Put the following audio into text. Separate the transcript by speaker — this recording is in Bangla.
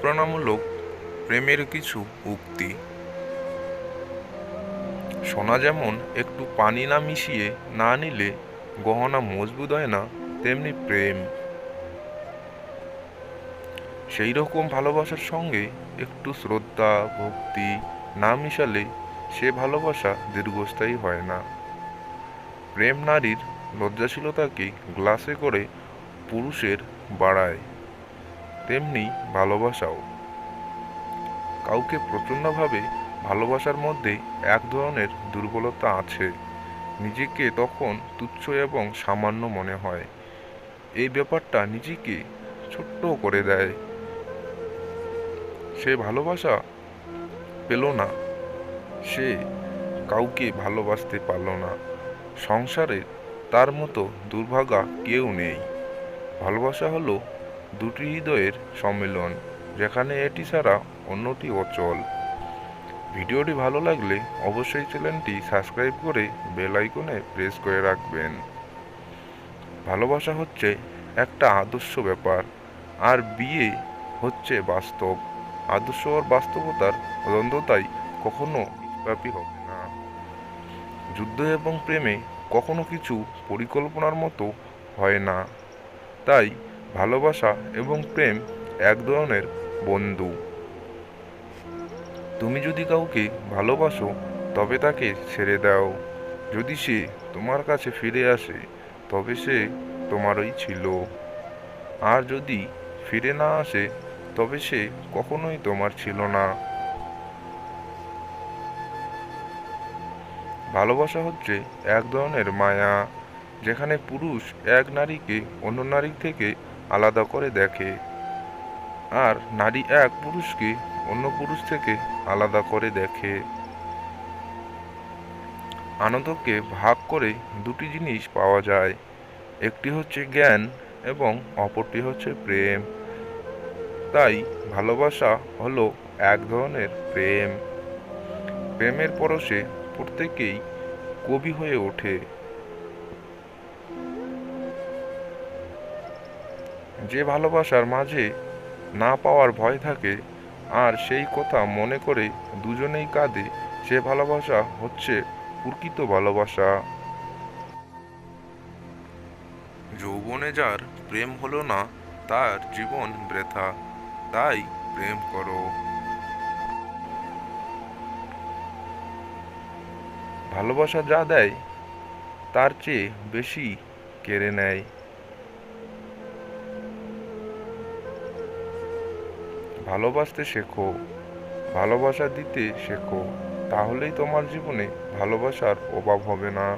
Speaker 1: অনুপ্রেরণামূলক প্রেমের কিছু উক্তি। সোনা যেমন একটু পানি না মিশিয়ে না নিলে গহনা মজবুত হয় না, তেমনি প্রেম সেই রকম ভালোবাসার সঙ্গে একটু শ্রদ্ধা ভক্তি না মিশালে সে ভালোবাসা দীর্ঘস্থায়ী হয় না। প্রেম নারীর লজ্জাশীলতাকে গ্লাসে করে পুরুষের বাড়ায়, তেমনি ভালোবাসাও। কাউকে প্রচণ্ডভাবে ভালোবাসার মধ্যে এক ধরনের দুর্বলতা আছে, নিজেকে তখন তুচ্ছ এবং সামান্য মনে হয়। এই ব্যাপারটা নিজেকে ছোট্ট করে দেয়। সে ভালোবাসা পেল না, সে কাউকে ভালোবাসতে পারল না। সংসারে তার মতো দুর্ভাগা কেউ নেই। ভালোবাসা হলো দুটি হৃদয়ের সম্মেলন, যেখানে এটি ছাড়া অন্যটি অচল। ভিডিওটি ভালো লাগলে অবশ্যই চ্যানেলটি সাবস্ক্রাইব করে বেল আইকনে প্রেস করে রাখবেন। ভালোবাসা হচ্ছে একটা আদর্শ ব্যাপার, আর বিয়ে হচ্ছে বাস্তব। আদর্শ আর বাস্তবতার দ্বন্দ্বতাই কখনো ব্যাপী হবে না। যুদ্ধ এবং প্রেমে কখনো কিছু পরিকল্পনার মতো হয় না। তাই ভালোবাসা এবং প্রেম এক ধরনের বন্ধু। তুমি যদি কাউকে ভালোবাসো তবে তাকে ছেড়ে দাও। যদি সে তোমার কাছে ফিরে আসে তবে সে তোমারই ছিল, আর যদি ফিরে না আসে তবে সে কখনোই তোমার ছিল না। ভালোবাসা হচ্ছে এক ধরনের মায়া, যেখানে পুরুষ এক নারীকে অন্য নারী থেকে আলাদা করে দেখে, আর নারী এক পুরুষকে অন্য পুরুষ থেকে আলাদা করে দেখে। আনন্দকে ভাগ করে দুটি জিনিস পাওয়া যায়, একটি হচ্ছে জ্ঞান এবং অপরটি হচ্ছে প্রেম। তাই ভালোবাসা হলো এক ধরনের প্রেম। প্রেমের পরশে প্রত্যেকেই কবি হয়ে ওঠে। যে ভালোবাসার মাঝে না পাওয়ার ভয় থাকে আর সেই কথা মনে করে দুজনেই কাঁদে, সে ভালোবাসা হচ্ছে প্রকৃত ভালোবাসা। যৌবনে যার প্রেম হলো না তার জীবন বৃথা, তাই প্রেম করো। ভালোবাসা যা দেয় তার চেয়ে বেশি কেড়ে নেয়। ভালোবাসতে শেখো, ভালোবাসা দিতে শেখো, তাহলেই তোমার জীবনে ভালোবাসার অভাব হবে না।